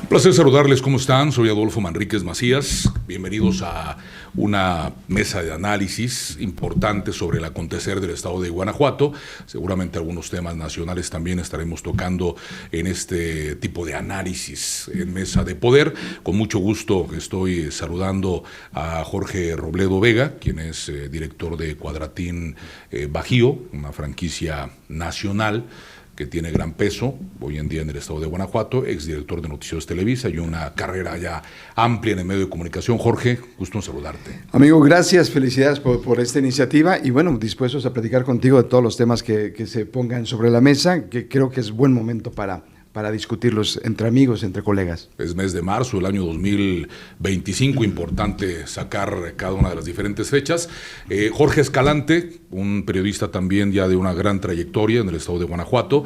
Placer saludarles, ¿cómo están? Soy Adolfo Manríquez Macías. Bienvenidos a una mesa de análisis importante sobre el acontecer del estado de Guanajuato. Seguramente algunos temas nacionales también estaremos tocando en este tipo de análisis en Mesa de Poder. Con mucho gusto estoy saludando a Jorge Robledo Vega, quien es director de Cuadratín Bajío, una franquicia nacional que tiene gran peso hoy en día en el estado de Guanajuato, exdirector de Noticieros Televisa y una carrera ya amplia en el medio de comunicación. Jorge, gusto en saludarte. Amigo, gracias, felicidades por esta iniciativa y bueno, dispuestos a platicar contigo de todos los temas que se pongan sobre la mesa, que creo que es buen momento para discutirlos entre amigos, entre colegas. Es mes de marzo del año 2025, importante sacar cada una de las diferentes fechas. Jorge Escalante, un periodista también ya de una gran trayectoria en el estado de Guanajuato,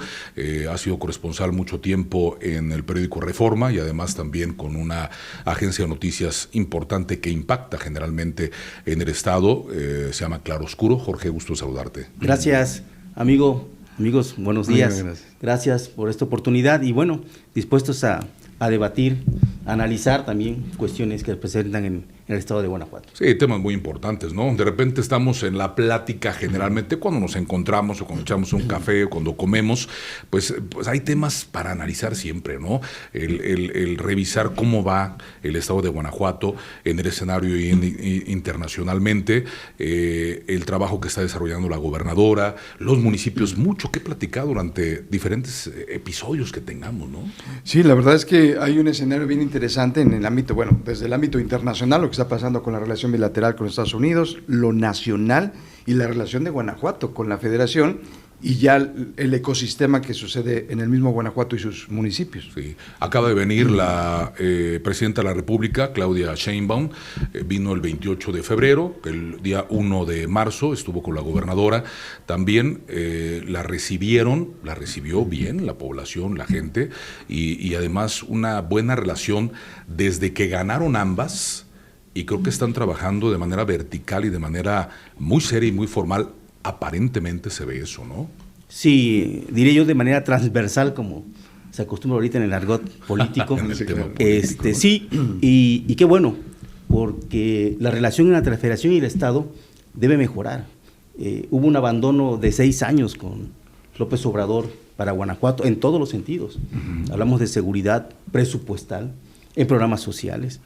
ha sido corresponsal mucho tiempo en el periódico Reforma y además también con una agencia de noticias importante que impacta generalmente en el estado, se llama Claroscuro. Jorge, gusto saludarte. Gracias, amigo. Amigos, buenos días. Gracias por esta oportunidad y bueno, dispuestos a debatir, a analizar también cuestiones que presentan en el estado de Guanajuato. Sí, temas muy importantes, ¿no? De repente estamos en la plática generalmente cuando nos encontramos o cuando echamos un café o cuando comemos, pues hay temas para analizar siempre, ¿no? El revisar cómo va el estado de Guanajuato en el escenario internacionalmente, el trabajo que está desarrollando la gobernadora, los municipios, mucho que platicar durante diferentes episodios que tengamos, ¿no? Sí, la verdad es que hay un escenario bien interesante en el ámbito, bueno, desde el ámbito internacional, lo que está pasando con la relación bilateral con Estados Unidos, lo nacional y la relación de Guanajuato con la Federación y ya el ecosistema que sucede en el mismo Guanajuato y sus municipios. Sí, acaba de venir la presidenta de la República, Claudia Sheinbaum, vino el 28 de febrero, el día 1 de marzo estuvo con la gobernadora, también la recibió bien la población, la gente, y además una buena relación desde que ganaron ambas, y creo que están trabajando de manera vertical y de manera muy seria y muy formal. Aparentemente se ve eso, ¿no? Sí, diré yo de manera transversal, como se acostumbra ahorita en el argot político. Sí, y qué bueno, porque la relación entre la Federación y el Estado debe mejorar. Hubo un abandono de 6 años con López Obrador para Guanajuato en todos los sentidos. Hablamos de seguridad presupuestal, en programas sociales.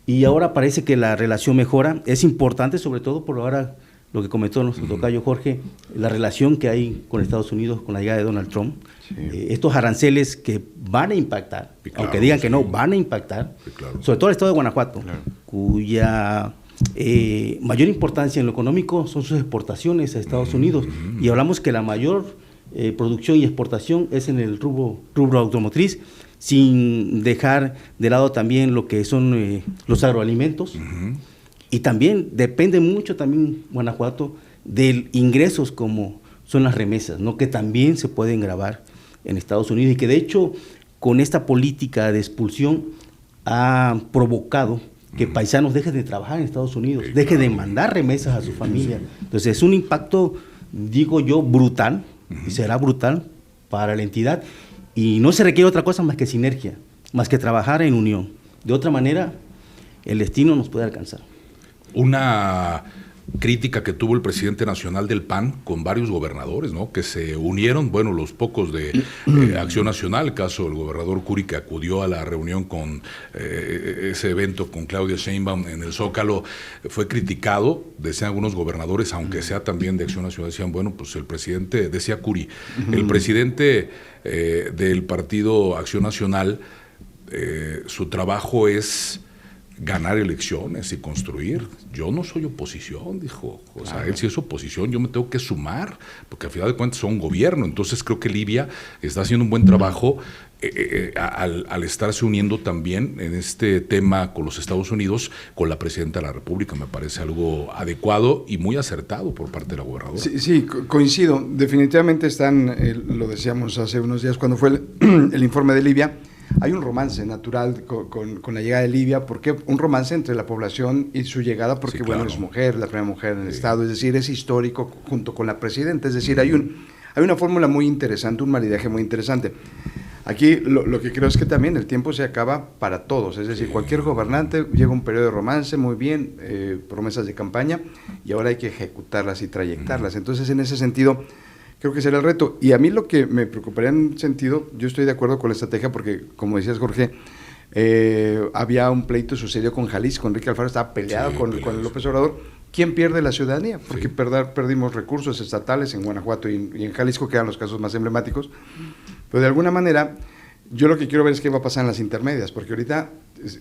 Y ahora parece que la relación mejora. Es importante, sobre todo por ahora, lo que comentó nuestro tocayo Jorge, la relación que hay con Estados Unidos con la llegada de Donald Trump. Sí. Estos aranceles que van a impactar, claro, aunque digan que no, van a impactar, claro, sobre todo el estado de Guanajuato, claro, cuya mayor importancia en lo económico son sus exportaciones a Estados Unidos. Y hablamos que la mayor producción y exportación es en el rubro automotriz, sin dejar de lado también lo que son los agroalimentos. Y también depende mucho también Guanajuato de ingresos como son las remesas, ¿no? Que también se pueden grabar en Estados Unidos y que de hecho con esta política de expulsión ha provocado que paisanos dejen de trabajar en Estados Unidos, dejen de mandar remesas a su familia. Entonces es un impacto, digo yo, brutal, y será brutal para la entidad. Y no se requiere otra cosa más que sinergia, más que trabajar en unión. De otra manera, el destino nos puede alcanzar. Una crítica que tuvo el presidente nacional del PAN con varios gobernadores, ¿no? Que se unieron, bueno, los pocos de Acción Nacional, el caso del gobernador Curi, que acudió a la reunión con ese evento con Claudia Sheinbaum en el Zócalo, fue criticado, decían algunos gobernadores, aunque sea también de Acción Nacional, decían, bueno, pues el presidente, decía Curi, el presidente del partido Acción Nacional, su trabajo es ganar elecciones y construir. Yo no soy oposición, dijo. O sea, él sí es oposición, yo me tengo que sumar, porque al final de cuentas son gobierno. Entonces creo que Livia está haciendo un buen trabajo al estarse uniendo también en este tema con los Estados Unidos, con la presidenta de la República. Me parece algo adecuado y muy acertado por parte de la gobernadora. Sí, coincido. Definitivamente están, lo decíamos hace unos días cuando fue el informe de Livia, hay un romance natural con la llegada de Livia. ¿Por qué? Un romance entre la población y su llegada, porque sí, claro, bueno, es mujer, la primera mujer en el Estado, es decir, es histórico junto con la presidenta, es decir, hay una fórmula muy interesante, un maridaje muy interesante. Aquí lo que creo es que también el tiempo se acaba para todos, es decir, cualquier gobernante llega un periodo de romance, muy bien, promesas de campaña, y ahora hay que ejecutarlas y trayectarlas. Entonces, en ese sentido, creo que será el reto. Y a mí lo que me preocuparía en un sentido, yo estoy de acuerdo con la estrategia, porque, como decías, Jorge, había un pleito, sucedió con Jalisco, Enrique Alfaro estaba peleado con López Obrador. ¿Quién pierde? La ciudadanía, porque perdimos recursos estatales en Guanajuato y en Jalisco, que eran los casos más emblemáticos. Pero de alguna manera, yo lo que quiero ver es qué va a pasar en las intermedias, porque ahorita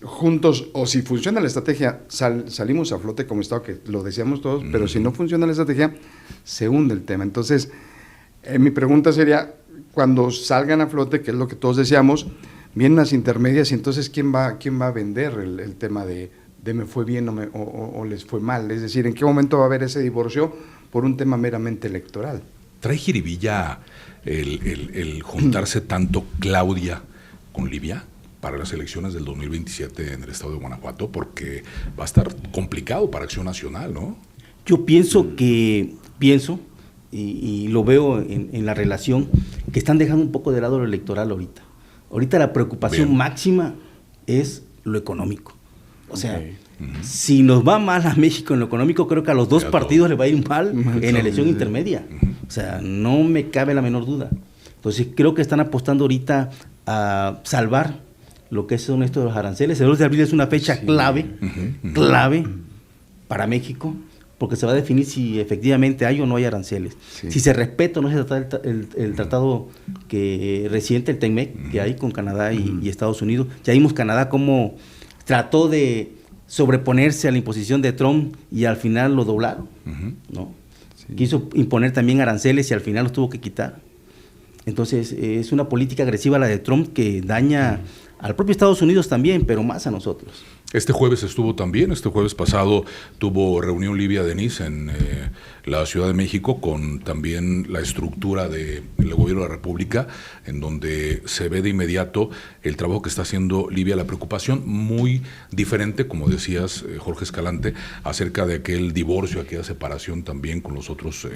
juntos, o si funciona la estrategia, salimos a flote como Estado, que lo decíamos todos, pero si no funciona la estrategia, se hunde el tema. Entonces, mi pregunta sería, cuando salgan a flote, que es lo que todos deseamos, vienen las intermedias, y entonces, ¿quién va a vender el tema de me fue bien o les fue mal? Es decir, ¿en qué momento va a haber ese divorcio por un tema meramente electoral? ¿Trae jiribilla el juntarse tanto Claudia con Livia para las elecciones del 2027 en el estado de Guanajuato? Porque va a estar complicado para Acción Nacional, ¿no? Yo pienso, y lo veo en la relación, que están dejando un poco de lado lo electoral ahorita. Ahorita la preocupación máxima es lo económico. O sea, si nos va mal a México en lo económico, creo que a los dos partidos les va a ir mal en la elección intermedia. O sea, no me cabe la menor duda. Entonces, creo que están apostando ahorita a salvar lo que son estos de los aranceles. El 2 de abril es una fecha clave para México, porque se va a definir si efectivamente hay o no hay aranceles. Sí. Si se respeta o no se trata el tratado reciente, el TEMEC, que hay con Canadá y Estados Unidos. Ya vimos Canadá cómo trató de sobreponerse a la imposición de Trump y al final lo doblaron, ¿no? Sí. Quiso imponer también aranceles y al final los tuvo que quitar. Entonces, es una política agresiva la de Trump que daña al propio Estados Unidos también, pero más a nosotros. Este jueves este jueves pasado tuvo reunión Livia Denis en la Ciudad de México con también la estructura del gobierno de la República, en donde se ve de inmediato el trabajo que está haciendo Livia, la preocupación muy diferente, como decías, Jorge Escalante, acerca de aquel divorcio, aquella separación también con los otros,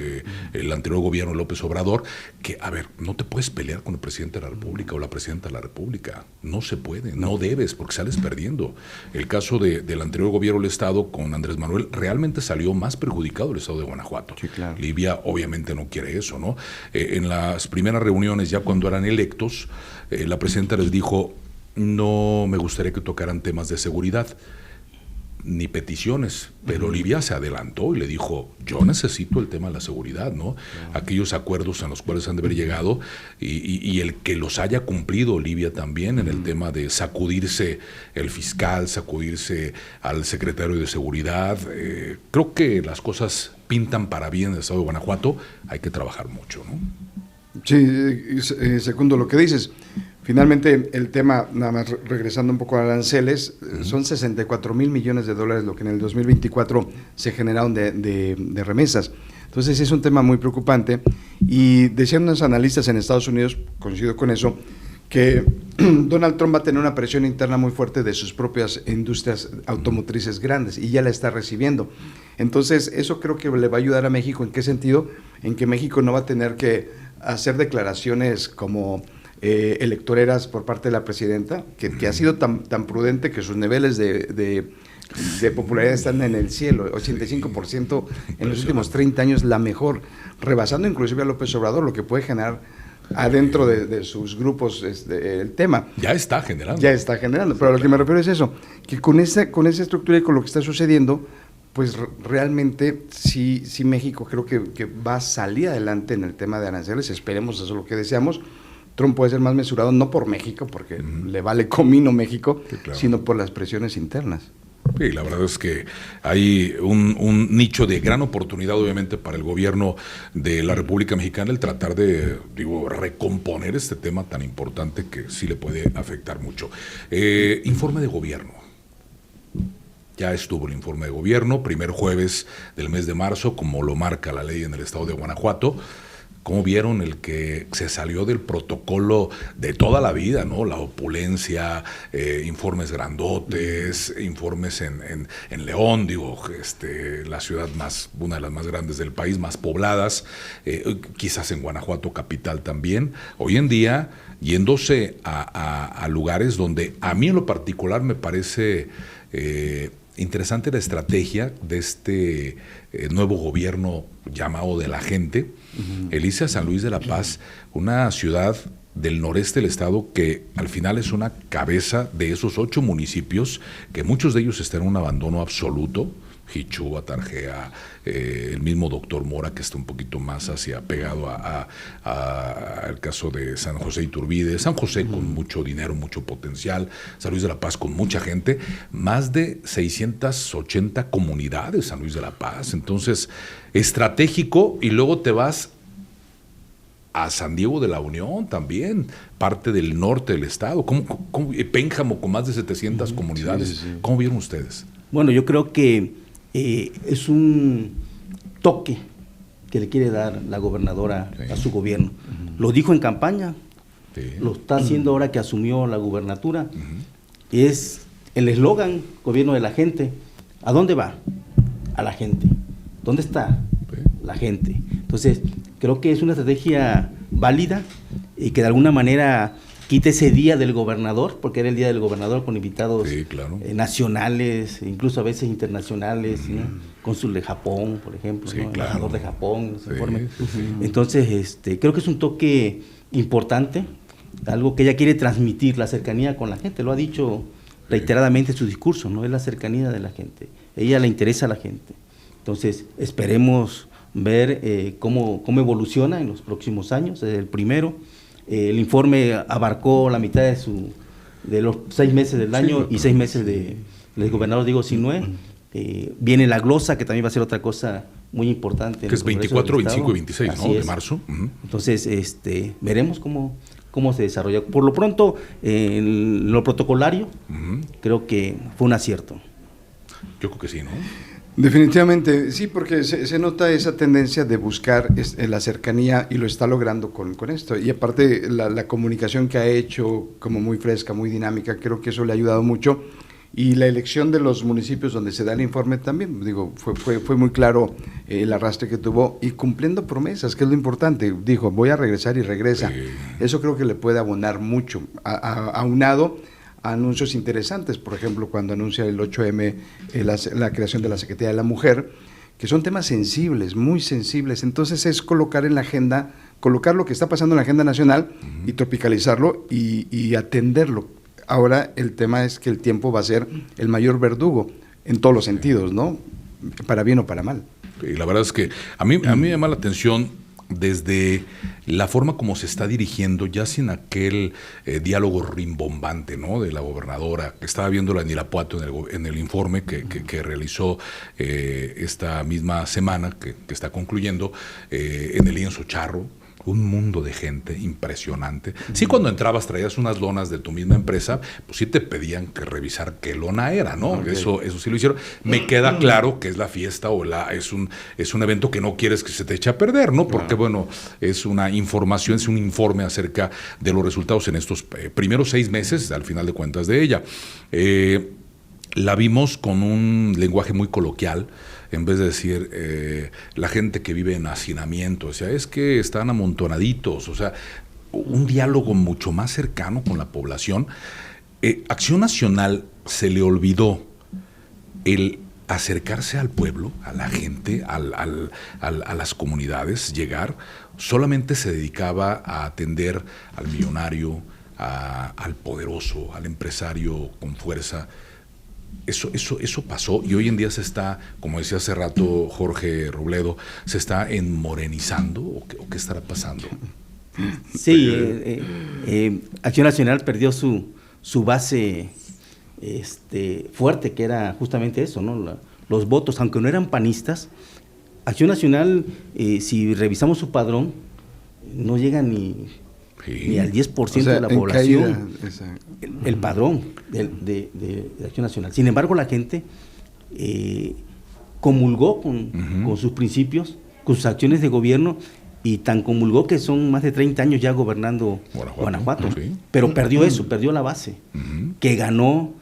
el anterior gobierno de López Obrador, que, a ver, no te puedes pelear con el presidente de la República o la presidenta de la República, no se puede, no debes, porque sales perdiendo. El caso del anterior gobierno del Estado con Andrés Manuel realmente salió más perjudicado el Estado de Guanajuato. Sí, claro. Livia obviamente no quiere eso, ¿no? En las primeras reuniones, ya cuando eran electos, la presidenta les dijo, no me gustaría que tocaran temas de seguridad ni peticiones, pero Livia se adelantó y le dijo, yo necesito el tema de la seguridad, ¿no? Aquellos acuerdos en los cuales han de haber llegado y el que los haya cumplido Livia también en el tema de sacudirse el fiscal, sacudirse al secretario de seguridad. Creo que las cosas pintan para bien en el estado de Guanajuato, hay que trabajar mucho, ¿no? Sí, segundo lo que dices. Finalmente, el tema, nada más regresando un poco a aranceles, son 64 mil millones de dólares lo que en el 2024 se generaron de remesas. Entonces, es un tema muy preocupante. Y decían unos analistas en Estados Unidos, coincido con eso, que Donald Trump va a tener una presión interna muy fuerte de sus propias industrias automotrices grandes, y ya la está recibiendo. Entonces, eso creo que le va a ayudar a México. ¿En qué sentido? En que México no va a tener que hacer declaraciones como electoreras por parte de la presidenta, que ha sido tan prudente que sus niveles de popularidad están en el cielo, 85% en los últimos 30 años, la mejor, rebasando inclusive a López Obrador, lo que puede generar adentro de sus grupos el tema. Ya está generando, pero a lo que me refiero es eso, que con esa estructura y con lo que está sucediendo, pues realmente sí México creo que va a salir adelante en el tema de aranceles, esperemos, eso es lo que deseamos. Trump puede ser más mesurado, no por México, porque le vale comino México, sí, claro, sino por las presiones internas. Sí, la verdad es que hay un nicho de gran oportunidad, obviamente, para el gobierno de la República Mexicana, el tratar de, recomponer este tema tan importante que sí le puede afectar mucho. Informe de gobierno. Ya estuvo el informe de gobierno, primer jueves del mes de marzo, como lo marca la ley en el estado de Guanajuato. ¿Cómo vieron el que se salió del protocolo de toda la vida, ¿no? La opulencia, informes grandotes, informes en León, la ciudad una de las más grandes del país, más pobladas, quizás en Guanajuato capital también. Hoy en día, yéndose a lugares donde a mí en lo particular me parece interesante la estrategia de este nuevo gobierno llamado de la gente, el irse a San Luis de la Paz, una ciudad del noreste del estado que al final es una cabeza de esos 8 municipios que muchos de ellos están en un abandono absoluto. Jichúa, Tarjea, el mismo doctor Mora, que está un poquito más pegado al caso de San José Iturbide, San José con mucho dinero, mucho potencial, San Luis de la Paz con mucha gente, más de 680 comunidades San Luis de la Paz, entonces estratégico, y luego te vas a San Diego de la Unión también, parte del norte del estado, Pénjamo con más de 700 comunidades, sí. ¿Cómo vieron ustedes? Bueno, yo creo que es un toque que le quiere dar la gobernadora a su gobierno. Lo dijo en campaña, lo está haciendo ahora que asumió la gubernatura. Es el eslogan, gobierno de la gente. ¿A dónde va? A la gente. ¿Dónde está? La gente. Entonces, creo que es una estrategia válida y que de alguna manera quita ese día del gobernador, porque era el día del gobernador con invitados nacionales, incluso a veces internacionales, ¿no? Cónsul de Japón, por ejemplo, ¿no? Embajador de Japón, Entonces, creo que es un toque importante, algo que ella quiere transmitir, la cercanía con la gente, lo ha dicho reiteradamente en su discurso, ¿no? Es la cercanía de la gente, ella le interesa a la gente. Entonces, esperemos ver cómo evoluciona en los próximos años, desde el primero. El informe abarcó la mitad de los 6 meses del año y 6 meses del gobernador Diego Sinue. Viene la glosa, que también va a ser otra cosa muy importante. Que es 24, 25 y 26, ¿no? De marzo. Entonces, veremos cómo se desarrolla. Por lo pronto, en lo protocolario, creo que fue un acierto. Yo creo que sí, ¿no? Definitivamente, sí, porque se nota esa tendencia de buscar la cercanía y lo está logrando con esto. Y aparte la comunicación que ha hecho como muy fresca, muy dinámica, creo que eso le ha ayudado mucho. Y la elección de los municipios donde se da el informe también, fue muy claro el arrastre que tuvo y cumpliendo promesas, que es lo importante. Dijo, voy a regresar y regresa. Eso creo que le puede abonar mucho, aunado a anuncios interesantes, por ejemplo, cuando anuncia el 8M la creación de la Secretaría de la Mujer, que son temas sensibles, muy sensibles. Entonces es colocar en la agenda, colocar lo que está pasando en la agenda nacional y tropicalizarlo y atenderlo. Ahora el tema es que el tiempo va a ser el mayor verdugo en todos los sentidos, ¿no? Para bien o para mal. Y la verdad es que a mí me llama la atención desde la forma como se está dirigiendo, ya sin aquel diálogo rimbombante, ¿no? De la gobernadora, que estaba viéndola en Irapuato en el informe que realizó esta misma semana, que está concluyendo, en el lienzo charro. Un mundo de gente impresionante. Sí, cuando entrabas traías unas lonas de tu misma empresa, pues sí te pedían que revisar qué lona era, ¿no? Okay. Eso sí lo hicieron. Me queda claro que es la fiesta o es un evento que no quieres que se te eche a perder, ¿no? Porque, bueno, es una información, es un informe acerca de los resultados en estos primeros 6 meses, al final de cuentas, de ella. La vimos con un lenguaje muy coloquial, en vez de decir la gente que vive en hacinamiento, o sea, es que están amontonaditos, o sea, un diálogo mucho más cercano con la población. Acción Nacional se le olvidó el acercarse al pueblo, a la gente, a las comunidades, llegar, solamente se dedicaba a atender al millonario, al poderoso, al empresario con fuerza. Eso pasó y hoy en día se está, como decía hace rato Jorge Robledo, se está enmorenizando o qué estará pasando. Sí, Acción Nacional perdió su base fuerte, que era justamente eso, ¿no? Los votos, aunque no eran panistas. Acción Nacional, si revisamos su padrón, no llega ni al 10% de la población, el padrón de Acción Nacional. Sin embargo, la gente comulgó con sus principios, con sus acciones de gobierno, y tan comulgó que son más de 30 años ya gobernando Guanajuato. Sí. Pero perdió eso, perdió la base, que ganó,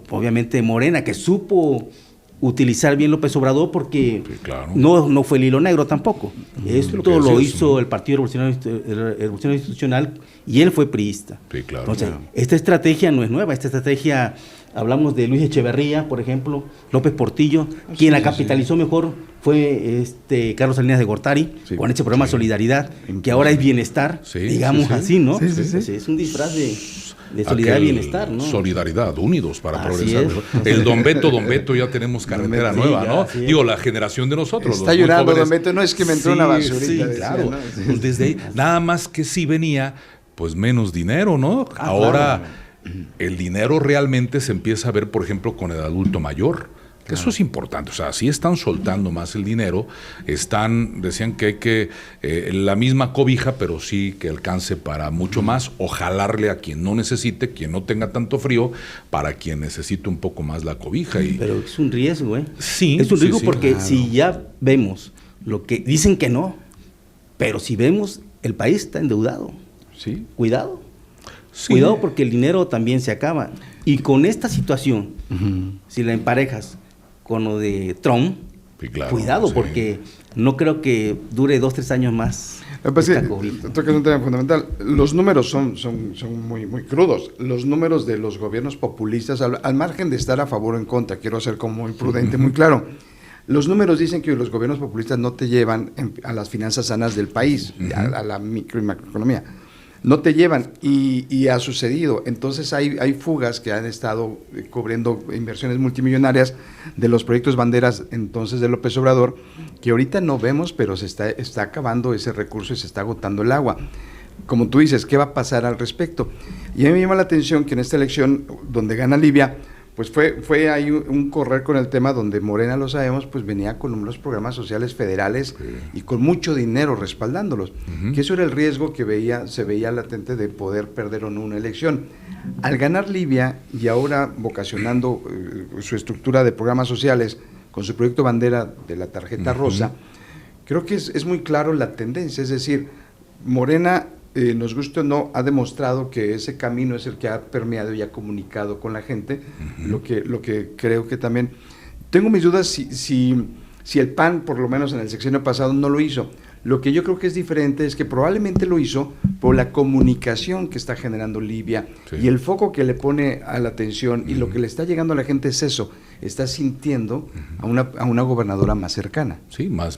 obviamente, Morena, que supo utilizar bien López Obrador, porque sí, claro. no fue el hilo negro tampoco. Esto lo decías, hizo el Partido Revolucionario Institucional, y él fue priista. Sí, claro. Entonces, esta estrategia no es nueva, esta estrategia, hablamos de Luis Echeverría, por ejemplo, López Portillo, quien la capitalizó mejor fue Carlos Salinas de Gortari, con ese programa Solidaridad, que ahora es bienestar, digamos así, ¿no? Sí. Es un disfraz de solidaridad y bienestar, ¿no? Solidaridad, unidos para Así progresar. es. El Don Beto, ya tenemos carretera nueva, ¿no? Sí. Digo, la generación de nosotros. Está llorando Don Beto, no es que me entró una basurita. Sí, decía, claro. ¿no? Pues desde ahí, nada más que sí venía, pues menos dinero, ¿no? Ahora, el dinero realmente se empieza a ver, por ejemplo, con el adulto mayor. Eso es importante, o sea, sí están soltando más el dinero, decían que hay que, la misma cobija, pero sí que alcance para mucho más, o jalarle a quien no necesite, quien no tenga tanto frío, para quien necesite un poco más la cobija. Pero es un riesgo, ¿eh? Sí. Es un riesgo sí, porque claro. si ya vemos lo que dicen que no, pero si vemos, el país está endeudado. Sí. Cuidado. Sí. Cuidado porque el dinero también se acaba. Y con esta situación, si la emparejas con lo de Trump, Sí, claro, cuidado, sí. porque no creo que dure 2-3 años más. Lo que pasa es esta que cobija. tocas un tema fundamental. Los números son muy, muy crudos. Los números de los gobiernos populistas, al margen de estar a favor o en contra, quiero ser como muy prudente, muy claro. Los números dicen que los gobiernos populistas no te llevan a las finanzas sanas del país, a la micro y macroeconomía. No te llevan, y ha sucedido. Entonces hay fugas que han estado cubriendo inversiones multimillonarias de los proyectos banderas entonces de López Obrador, que ahorita no vemos, pero se está acabando ese recurso y se está agotando el agua. Como tú dices, ¿qué va a pasar al respecto? Y a mí me llama la atención que en esta elección, donde gana Livia, pues fue ahí un correr con el tema donde Morena, lo sabemos, pues venía con unos programas sociales federales y con mucho dinero respaldándolos, que eso era el riesgo que se veía latente de poder perder o no una elección. Al ganar Livia y ahora vocacionando su estructura de programas sociales con su proyecto bandera de la tarjeta rosa, creo que es muy claro la tendencia, es decir, Morena, nos guste o no, ha demostrado que ese camino es el que ha permeado y ha comunicado con la gente, lo que creo que también... Tengo mis dudas si el PAN, por lo menos en el sexenio pasado, no lo hizo. Lo que yo creo que es diferente es que probablemente lo hizo por la comunicación que está generando Livia y el foco que le pone a la atención, y lo que le está llegando a la gente es eso, está sintiendo a una gobernadora más cercana. Sí, más.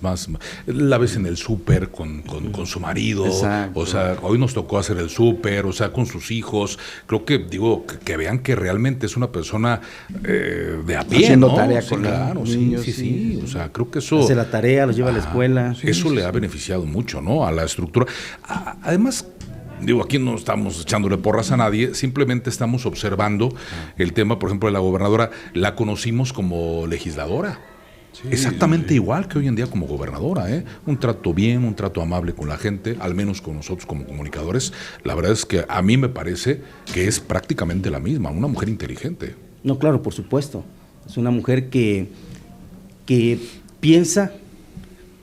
La ves en el súper con su marido. Exacto. O sea, hoy nos tocó hacer el súper, o sea, con sus hijos. Creo que, que vean que realmente es una persona de a pie, haciendo ¿no? tarea Sí, con claro, los niños. sí. O sea, creo que eso... Hace la tarea, los lleva a la escuela. Eso le ha beneficiado mucho, ¿no? A la estructura. Además, aquí no estamos echándole porras a nadie, simplemente estamos observando el tema, por ejemplo, de la gobernadora. La conocimos como legisladora. Exactamente igual que hoy en día como gobernadora, ¿eh? Un trato bien, un trato amable con la gente, al menos con nosotros como comunicadores. La verdad es que a mí me parece que es prácticamente la misma, una mujer inteligente. No, claro, por supuesto. Es una mujer que piensa,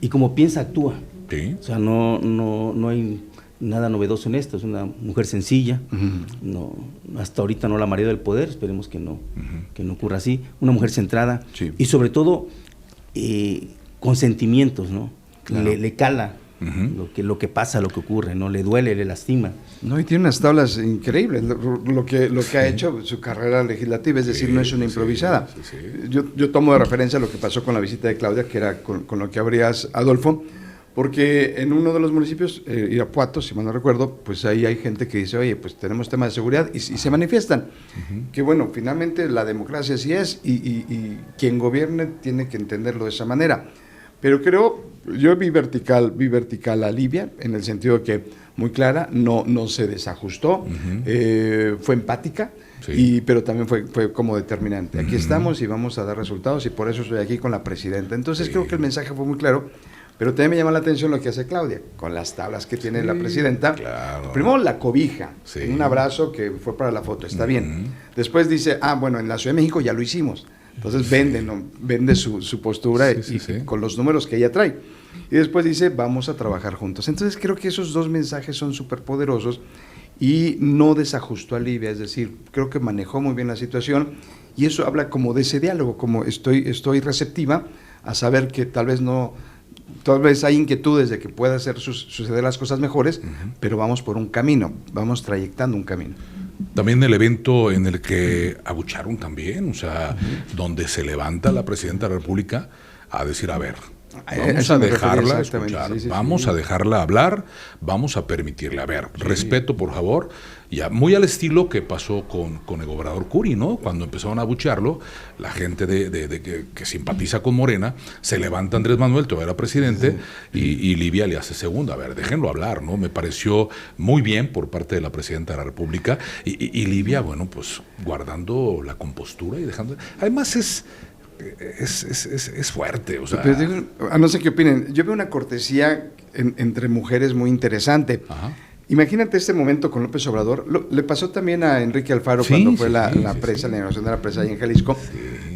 y como piensa, actúa. Sí. O sea, no hay nada novedoso en esto. Es una mujer sencilla. No, hasta ahorita no la mareo del poder, esperemos que no ocurra así. Una mujer centrada y sobre todo con sentimientos, ¿no? Claro. Le cala lo que pasa, lo que ocurre, ¿no? Le duele, le lastima. No, y tiene unas tablas increíbles, lo que ha hecho su carrera legislativa, es decir, no es una improvisada. Sí. Yo tomo de referencia lo que pasó con la visita de Claudia, que era con lo que abrías, Adolfo, porque en uno de los municipios, Irapuato, si mal no recuerdo, pues ahí hay gente que dice, oye, pues tenemos tema de seguridad, y se manifiestan. Que bueno, finalmente la democracia así es, y quien gobierne tiene que entenderlo de esa manera. Pero yo vi vertical a Livia, en el sentido de que muy clara, no se desajustó, fue empática, pero también fue como determinante. Aquí estamos y vamos a dar resultados, y por eso estoy aquí con la presidenta. Entonces creo que el mensaje fue muy claro. Pero también me llama la atención lo que hace Claudia, con las tablas que tiene la presidenta. Claro. Primero la cobija, un abrazo que fue para la foto, está bien. Después dice, bueno, en la Ciudad de México ya lo hicimos. Entonces vende, ¿no? Vende su postura con los números que ella trae. Y después dice, vamos a trabajar juntos. Entonces creo que esos dos mensajes son súper poderosos y no desajustó a Livia, es decir, creo que manejó muy bien la situación y eso habla como de ese diálogo, como estoy receptiva a saber que tal vez hay inquietudes de que pueda suceder las cosas mejores, pero vamos por un camino, vamos trayectando un camino. También el evento en el que abucharon también, o sea, donde se levanta la Presidenta de la República a decir, a ver, vamos a dejarla escuchar, vamos a dejarla hablar, vamos a permitirle, a ver, respeto por favor, ya muy al estilo que pasó con el gobernador Curi, ¿no? Cuando empezaron a abuchearlo, la gente que simpatiza con Morena, se levanta Andrés Manuel, todavía era presidente, y Livia le hace segunda, a ver, déjenlo hablar, ¿no? Me pareció muy bien por parte de la Presidenta de la República, y Livia, bueno, pues guardando la compostura y dejando, además es fuerte, o sea. No sé qué opinen. Yo veo una cortesía entre mujeres muy interesante. Ajá. Imagínate este momento con López Obrador. Le pasó también a Enrique Alfaro cuando fue la inauguración de la presa ahí en Jalisco,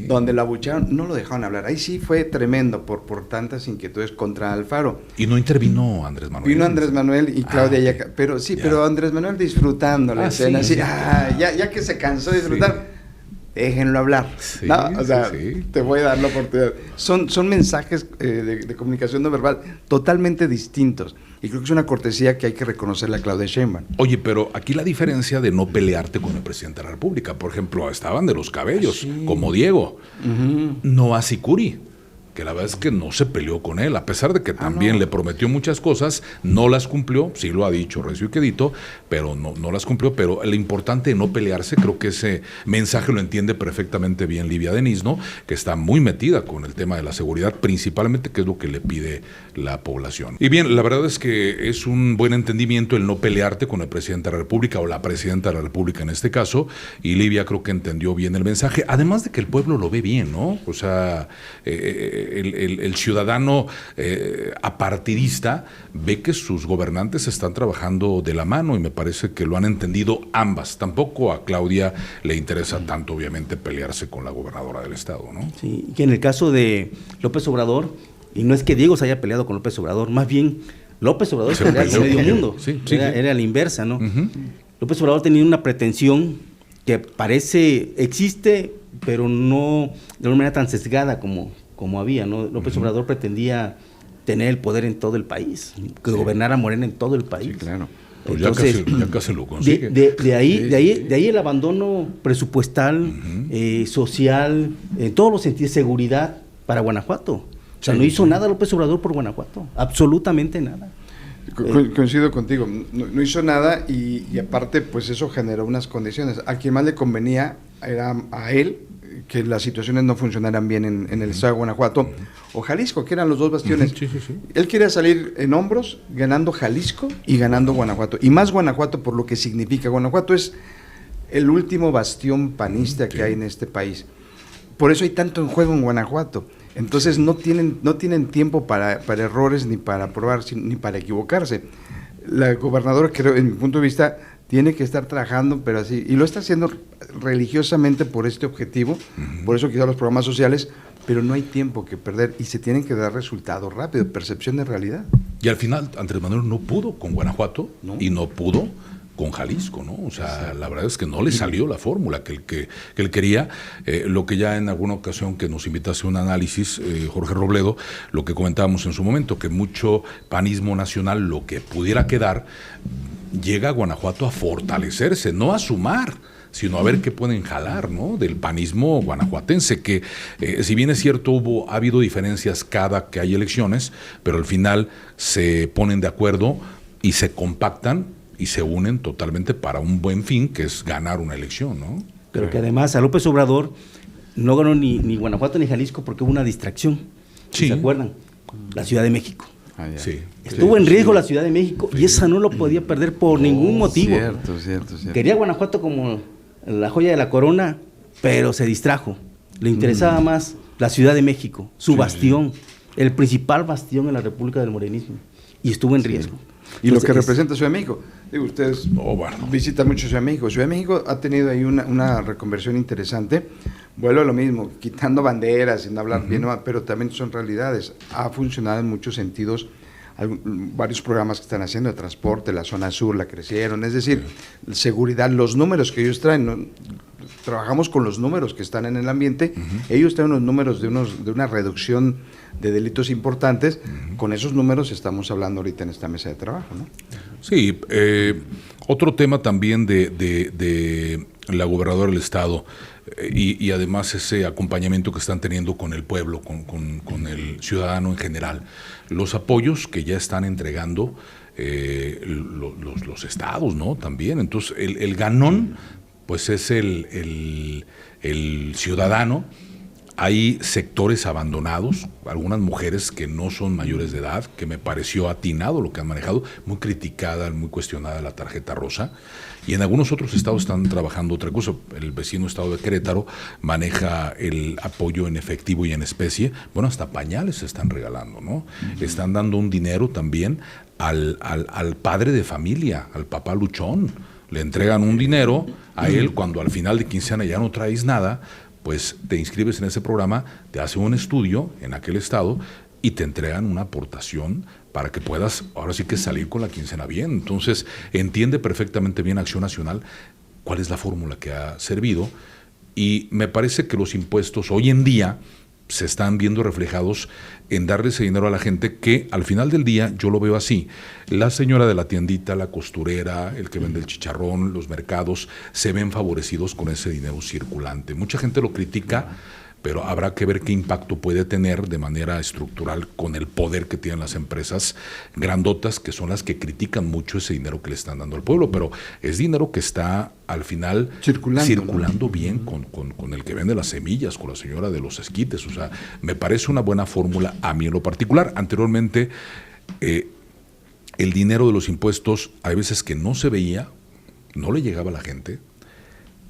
donde lo abucharon, no lo dejaron hablar. Ahí sí fue tremendo por tantas inquietudes contra Alfaro. Y no intervino Andrés Manuel. Vino Andrés Manuel y Claudia pero Andrés Manuel disfrutando la escena, ya que se cansó de disfrutar. Déjenlo hablar, ¿no? O sea, te voy a dar la oportunidad. Son mensajes de comunicación no verbal totalmente distintos. Y creo que es una cortesía que hay que reconocerle a Claudia Sheinbaum. Oye, pero aquí la diferencia de no pelearte con el presidente de la República, por ejemplo, estaban de los cabellos, como Diego, no así Curi, que la verdad es que no se peleó con él, a pesar de que también le prometió muchas cosas, no las cumplió, sí lo ha dicho recio y quedito, pero no las cumplió. Pero lo importante de no pelearse, creo que ese mensaje lo entiende perfectamente bien Livia Denis, ¿no? Que está muy metida con el tema de la seguridad, principalmente, que es lo que le pide la población. Y bien, la verdad es que es un buen entendimiento el no pelearte con el presidente de la República o la presidenta de la República en este caso, y Livia creo que entendió bien el mensaje, además de que el pueblo lo ve bien, ¿no? O sea, el ciudadano apartidista ve que sus gobernantes están trabajando de la mano y me parece que lo han entendido ambas. Tampoco a Claudia le interesa tanto, obviamente, pelearse con la gobernadora del estado, ¿no? Sí, que en el caso de López Obrador, y no es que Diego se haya peleado con López Obrador, más bien López Obrador se pelea con medio mundo, era la inversa, ¿no? López Obrador tenía una pretensión que existe, pero no de una manera tan sesgada como había, ¿no? López Obrador pretendía tener el poder en todo el país, que gobernara Morena en todo el país. Sí, claro. Pues entonces, ya casi lo consigue. De ahí el abandono presupuestal, social, en todos los sentidos, seguridad para Guanajuato. O sea, no hizo nada López Obrador por Guanajuato, absolutamente nada. Coincido contigo, no hizo nada y aparte pues eso generó unas condiciones. A quien más le convenía era a él que las situaciones no funcionaran bien en el estado de Guanajuato o Jalisco, que eran los dos bastiones. Él quería salir en hombros ganando Jalisco y ganando Guanajuato, y más Guanajuato por lo que significa. Guanajuato es el último bastión panista que hay en este país. Por eso hay tanto en juego en Guanajuato. Entonces no tienen tiempo para errores, ni para probar, ni para equivocarse. La gobernadora, creo, en mi punto de vista, tiene que estar trabajando, pero así, y lo está haciendo religiosamente por este objetivo, por eso quizá los programas sociales, pero no hay tiempo que perder y se tienen que dar resultados rápidos, percepción de realidad. Y al final Andrés Manuel no pudo con Guanajuato y no pudo con Jalisco, ¿no? O sea, la verdad es que no le salió la fórmula que él quería, lo que ya en alguna ocasión que nos invitase a un análisis, Jorge Robledo, lo que comentábamos en su momento, que mucho panismo nacional, lo que pudiera quedar, llega a Guanajuato a fortalecerse, no a sumar, sino a ver qué pueden jalar, ¿no? Del panismo guanajuatense, que si bien es cierto ha habido diferencias cada que hay elecciones, pero al final se ponen de acuerdo y se compactan y se unen totalmente para un buen fin, que es ganar una elección, ¿no? Pero que además a López Obrador no ganó ni Guanajuato ni Jalisco porque hubo una distracción, ¿se acuerdan? La Ciudad de México. Estuvo en riesgo la Ciudad de México y esa no lo podía perder por ningún motivo. Cierto. Quería Guanajuato como la joya de la corona, pero se distrajo. Le interesaba más la Ciudad de México, su bastión, el principal bastión en la República del Morenismo, y estuvo en riesgo. Y entonces, lo que representa Ciudad de México, digo, ustedes visitan mucho Ciudad de México. Ciudad de México ha tenido ahí una reconversión interesante, Vuelvo a lo mismo, quitando banderas, sin hablar bien, pero también son realidades. Ha funcionado en muchos sentidos. Varios programas que están haciendo de transporte, la zona sur la crecieron, es decir, seguridad, los números que ellos traen, ¿no? Trabajamos con los números que están en el ambiente, ellos traen unos números de una reducción de delitos importantes, con esos números estamos hablando ahorita en esta mesa de trabajo, ¿no? Sí, otro tema también de la gobernadora del estado, y además ese acompañamiento que están teniendo con el pueblo, con el ciudadano en general, los apoyos que ya están entregando los estados, ¿no? También, entonces el ganón pues es el ciudadano. Hay sectores abandonados, algunas mujeres que no son mayores de edad, que me pareció atinado lo que han manejado, muy criticada, muy cuestionada la tarjeta rosa, y en algunos otros estados están trabajando otra cosa. El vecino estado de Querétaro maneja el apoyo en efectivo y en especie, bueno, hasta pañales se están regalando, ¿no? Están dando un dinero también al padre de familia, al papá luchón, le entregan un dinero a él cuando al final de quincena ya no traes nada, pues te inscribes en ese programa, te hacen un estudio en aquel estado y te entregan una aportación para que puedas ahora sí que salir con la quincena bien. Entonces entiende perfectamente bien Acción Nacional cuál es la fórmula que ha servido, y me parece que los impuestos hoy en día se están viendo reflejados en darle ese dinero a la gente, que al final del día yo lo veo así. La señora de la tiendita, la costurera, el que vende el chicharrón, los mercados, se ven favorecidos con ese dinero circulante. Mucha gente lo critica, pero habrá que ver qué impacto puede tener de manera estructural con el poder que tienen las empresas grandotas, que son las que critican mucho ese dinero que le están dando al pueblo, pero es dinero que está al final circulando, ¿no? Bien con el que vende las semillas, con la señora de los esquites. O sea, me parece una buena fórmula a mí en lo particular. Anteriormente, el dinero de los impuestos hay veces que no se veía, no le llegaba a la gente,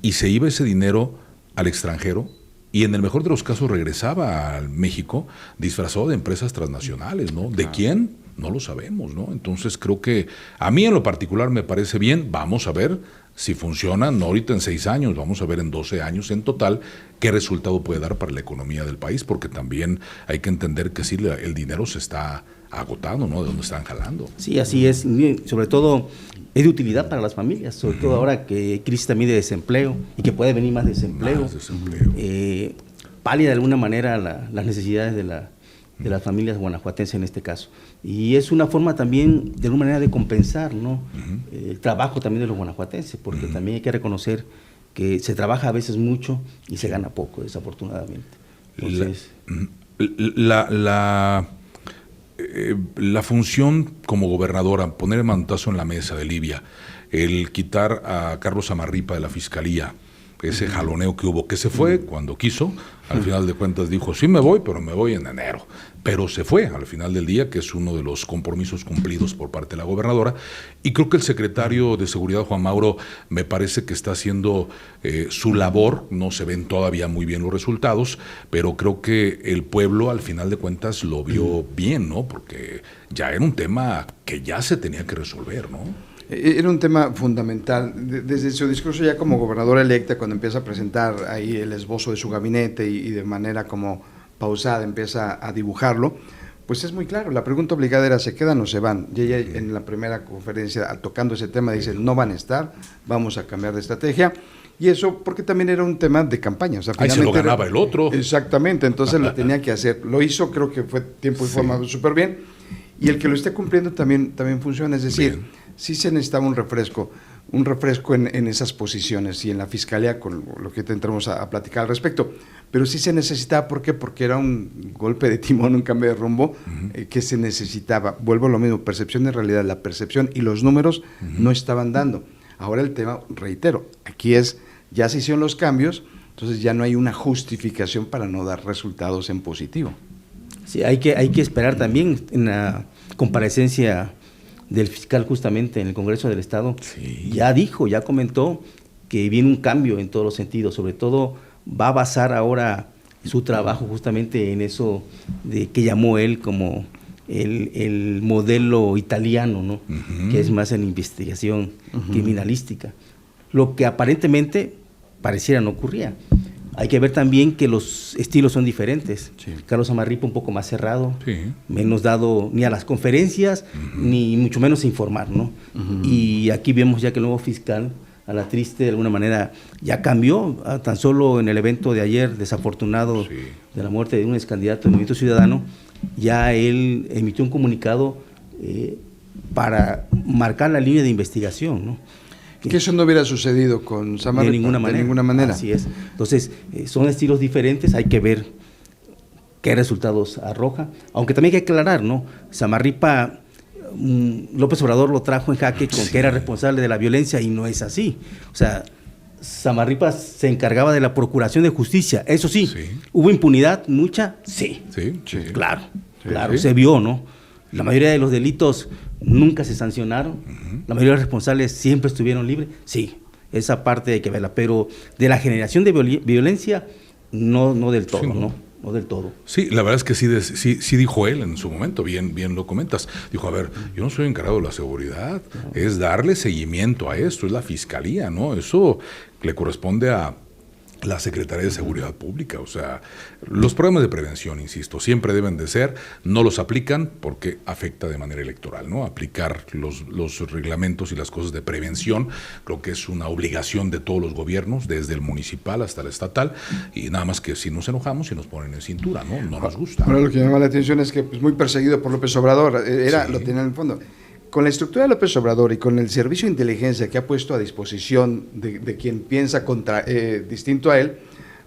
y se iba ese dinero al extranjero, y en el mejor de los casos regresaba a México disfrazado de empresas transnacionales, ¿no? ¿De quién? No lo sabemos, ¿no? Entonces creo que a mí en lo particular me parece bien. Vamos a ver si funciona, no ahorita en 6 años, vamos a ver en 12 años en total qué resultado puede dar para la economía del país, porque también hay que entender que sí, el dinero se está agotando, ¿no? De dónde están jalando. Sí, así es. Sobre todo es de utilidad para las familias, sobre todo ahora que hay crisis también de desempleo y que puede venir más desempleo. Palia de alguna manera las necesidades de las familias guanajuatenses en este caso. Y es una forma también, de alguna manera, de compensar, ¿no? El trabajo también de los guanajuatenses, porque también hay que reconocer que se trabaja a veces mucho y se gana poco, desafortunadamente. Entonces, la función como gobernadora, poner el mantazo en la mesa de Livia, el quitar a Carlos Amarripa de la Fiscalía, ese jaloneo que hubo, que se fue cuando quiso, al final de cuentas dijo, sí me voy, pero me voy en enero, pero se fue al final del día, que es uno de los compromisos cumplidos por parte de la gobernadora, y creo que el secretario de Seguridad, Juan Mauro, me parece que está haciendo su labor. No se ven todavía muy bien los resultados, pero creo que el pueblo al final de cuentas lo vio bien, ¿no? Porque ya era un tema que ya se tenía que resolver, ¿no? Era un tema fundamental. Desde su discurso ya como gobernadora electa, cuando empieza a presentar ahí el esbozo de su gabinete y de manera como pausada empieza a dibujarlo, pues es muy claro. La pregunta obligada era, ¿se quedan o se van? Y ella en la primera conferencia, tocando ese tema, dice, no van a estar, vamos a cambiar de estrategia. Y eso porque también era un tema de campaña. O sea, ahí se lo ganaba el otro. Exactamente, entonces lo tenía que hacer. Lo hizo, creo que fue tiempo y forma súper bien. Y el que lo esté cumpliendo también funciona, es decir, sí se necesitaba un refresco en esas posiciones y en la fiscalía, con lo que entramos a platicar al respecto, pero sí se necesitaba. ¿Por qué? Porque era un golpe de timón, un cambio de rumbo que se necesitaba. Vuelvo a lo mismo, percepción de realidad, la percepción y los números no estaban dando. Ahora el tema, reitero, aquí ya se hicieron los cambios, entonces ya no hay una justificación para no dar resultados en positivo. Sí, hay que esperar también en la comparecencia del fiscal justamente en el Congreso del Estado. Sí. Ya comentó que viene un cambio en todos los sentidos, sobre todo va a basar ahora su trabajo justamente en eso de que llamó él como el modelo italiano, ¿no? Que es más en investigación criminalística, lo que aparentemente pareciera no ocurría. Hay que ver también que los estilos son diferentes. Sí. Carlos Samarripa un poco más cerrado, Sí. menos dado ni a las conferencias, ni mucho menos a informar, ¿no? Y aquí vemos ya que el nuevo fiscal, a la triste, de alguna manera, ya cambió. Tan solo en el evento de ayer, desafortunado, Sí. de la muerte de un ex candidato del Movimiento Ciudadano, ya él emitió un comunicado para marcar la línea de investigación, ¿no? Que eso no hubiera sucedido con Samarripa. De ninguna manera. De ninguna manera. Así es. Entonces, son estilos diferentes, hay que ver qué resultados arroja. Aunque también hay que aclarar, ¿no? Samarripa, López Obrador lo trajo en jaque con que era responsable de la violencia y no es así. O sea, Samarripa se encargaba de la procuración de justicia. Eso sí, Sí. ¿hubo impunidad? ¿Mucha? Sí. Sí. Sí. Claro, Sí. claro, Sí. se vio, ¿no? La mayoría de los delitos nunca se sancionaron, la mayoría de los responsables siempre estuvieron libres, sí, esa parte hay que verla, pero de la generación de violencia, no del todo, Sí, no del todo. Sí, la verdad es que sí dijo él en su momento, bien lo comentas. Dijo, a ver, yo no soy encargado de la seguridad, es darle seguimiento a esto, es la fiscalía, ¿no? Eso le corresponde a la Secretaría de Seguridad Pública. O sea, los programas de prevención, insisto, siempre deben de ser, no los aplican porque afecta de manera electoral, ¿no? Aplicar los reglamentos y las cosas de prevención, creo que es una obligación de todos los gobiernos, desde el municipal hasta el estatal, y nada más que si nos enojamos y nos ponen en cintura, ¿no? No nos gusta. Ahora lo que llama la atención es que pues, muy perseguido por López Obrador, Sí. lo tenía en el fondo. Con la estructura de López Obrador y con el servicio de inteligencia que ha puesto a disposición de quien piensa distinto a él,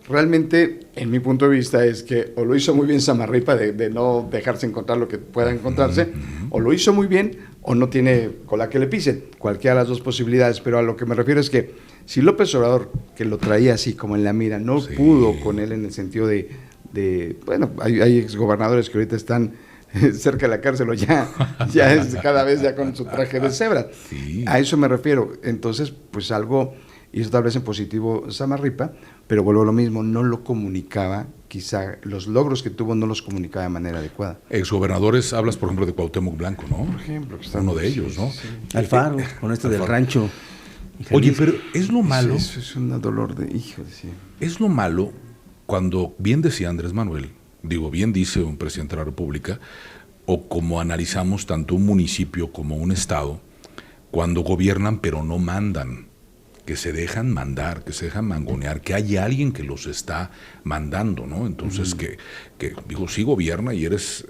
realmente, en mi punto de vista, es que o lo hizo muy bien Samarripa de no dejarse encontrar lo que pueda encontrarse, o lo hizo muy bien o no tiene cola que le pisen, cualquiera de las dos posibilidades, pero a lo que me refiero es que si López Obrador, que lo traía así como en la mira, no Sí. pudo con él en el sentido de bueno, hay exgobernadores que ahorita están cerca de la cárcel o ya es cada vez ya con su traje de cebra. Sí. A eso me refiero. Entonces, pues algo hizo tal vez en positivo Samarripa, pero vuelvo a lo mismo, no lo comunicaba, quizá los logros que tuvo no los comunicaba de manera adecuada. Exgobernadores, hablas por ejemplo de Cuauhtémoc Blanco, ¿no? Por ejemplo, que están- Uno de ellos, ¿no? Alfaro, con esto del Alfaro. rancho. Oye, pero es lo malo, Sí, eso es un dolor de hijo, sí. es lo malo cuando, bien decía Andrés Manuel, bien dice un presidente de la República, o como analizamos tanto un municipio como un estado, cuando gobiernan pero no mandan, que se dejan mandar, que se dejan mangonear, que hay alguien que los está mandando, ¿no? Entonces, que sí gobierna y eres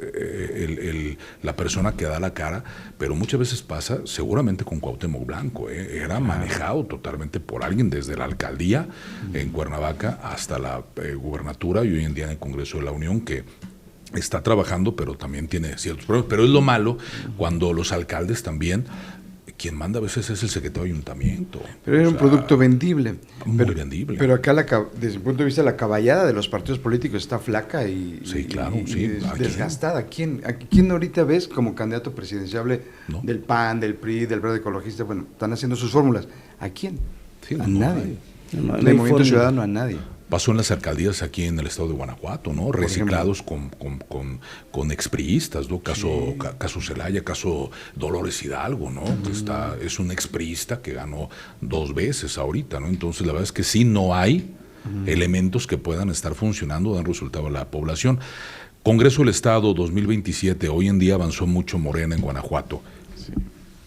la persona que da la cara, pero muchas veces pasa, seguramente con Cuauhtémoc Blanco, era manejado totalmente por alguien desde la alcaldía en Cuernavaca hasta la gubernatura y hoy en día en el Congreso de la Unión, que está trabajando, pero también tiene ciertos problemas. Pero es lo malo cuando los alcaldes también, quien manda a veces es el secretario de ayuntamiento. Pero era O un sea, producto vendible. muy Pero, vendible. Pero acá, desde mi punto de vista, la caballada de los partidos políticos está flaca y, Sí, claro, y sí. ¿A quién? desgastada. ¿Quién ahorita ves como candidato presidenciable No. del PAN, del PRI, del Verde Ecologista? Bueno, están haciendo sus fórmulas. ¿A quién? Sí, A no nadie. hay. No hay Del Movimiento fórmula. Ciudadano, a nadie. Pasó en las alcaldías aquí en el estado de Guanajuato, ¿no? Reciclados con expriistas, ¿no? Caso Celaya, caso Dolores Hidalgo, ¿no? Que es un expriista que ganó 2 veces ahorita, ¿no? Entonces la verdad es que sí no hay elementos que puedan estar funcionando, dan resultado a la población. Congreso del Estado 2027, hoy en día avanzó mucho Morena en Guanajuato.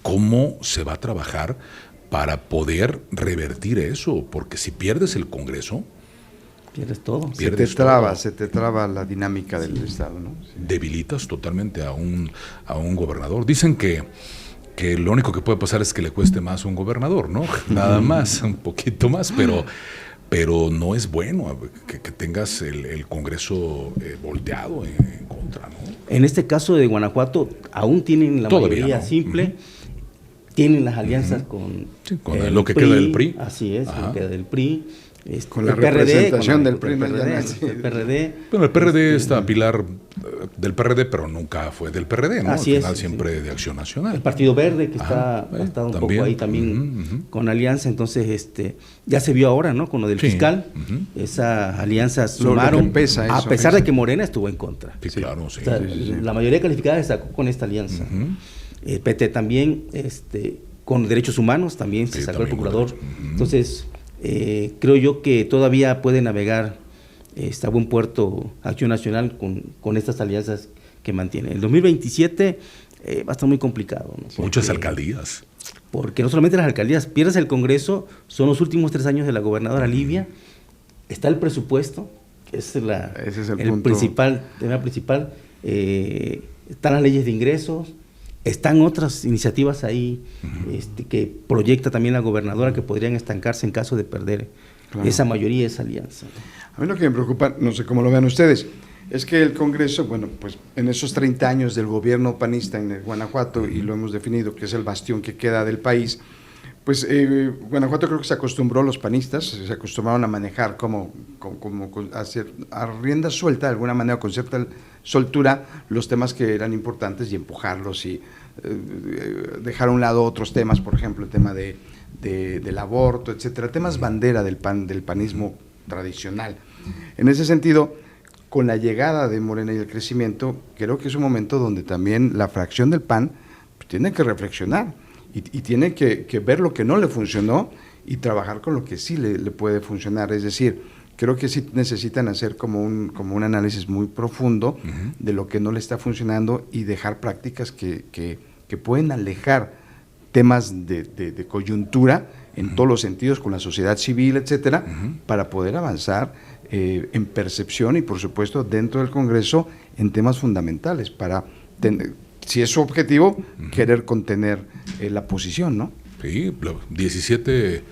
¿Cómo se va a trabajar para poder revertir eso? Porque si pierdes el Congreso, Pierdes todo. pierdes Se te traba la dinámica del Estado, ¿no? Sí. debilitas totalmente a un gobernador. Dicen que lo único que puede pasar es que le cueste más a un gobernador, ¿no? Nada más, un poquito más, pero no es bueno que tengas el Congreso volteado en contra, ¿no? En este caso de Guanajuato, aún tienen la Todavía mayoría no. simple, tienen las alianzas con, Sí, con lo que queda del PRI. Así es, Ajá. lo que queda del PRI. Con la el PRD, representación del con PRI, el ¿no? Ya PRD, nace. el PRD. Bueno, el PRD está Pilar del PRD, pero nunca fue del PRD, ¿no? Así Al es, final sí. siempre de Acción Nacional. El Partido Verde, que Ajá, ha estado un también. poco ahí también Ujú. con alianza, entonces ya se vio ahora, ¿no? Con lo del Sí. fiscal, Ujú. esas alianzas Lo que sumaron, pesa eso, a pesar eso. de que Morena estuvo en contra. Sí, claro, sí. O sea, la mayoría calificada se sacó con esta alianza. Ujú. PT también, con derechos humanos también se Sí, sacó el también con procurador. derechos. Ujú. Entonces, creo yo que todavía puede navegar está buen puerto Acción Nacional con estas alianzas que mantiene. El 2027 va a estar muy complicado, ¿no? Muchas alcaldías. Porque no solamente las alcaldías, pierdes el Congreso, son los últimos 3 años de la gobernadora Livia, está el presupuesto, que es el punto. tema principal, están las leyes de ingresos, están otras iniciativas ahí que proyecta también la gobernadora que podrían estancarse en caso de perder esa mayoría, esa alianza. A mí lo que me preocupa, no sé cómo lo vean ustedes, es que el Congreso, bueno, pues en esos 30 años del gobierno panista en Guanajuato, y lo hemos definido que es el bastión que queda del país, pues Guanajuato creo que se acostumbró, los panistas se acostumbraron a manejar como a rienda suelta, de alguna manera, con cierta soltura, los temas que eran importantes y empujarlos y dejar a un lado otros temas, por ejemplo, el tema del aborto, etcétera, temas bandera del panismo tradicional. En ese sentido, con la llegada de Morena y el crecimiento, creo que es un momento donde también la fracción del PAN pues, tiene que reflexionar y tiene que ver lo que no le funcionó y trabajar con lo que sí le puede funcionar. Es decir, creo que sí necesitan hacer como un análisis muy profundo de lo que no le está funcionando y dejar prácticas que pueden alejar temas de coyuntura en todos los sentidos, con la sociedad civil, etcétera, para poder avanzar en percepción y, por supuesto, dentro del Congreso en temas fundamentales, para si es su objetivo, querer contener la posición, ¿no? Sí, 17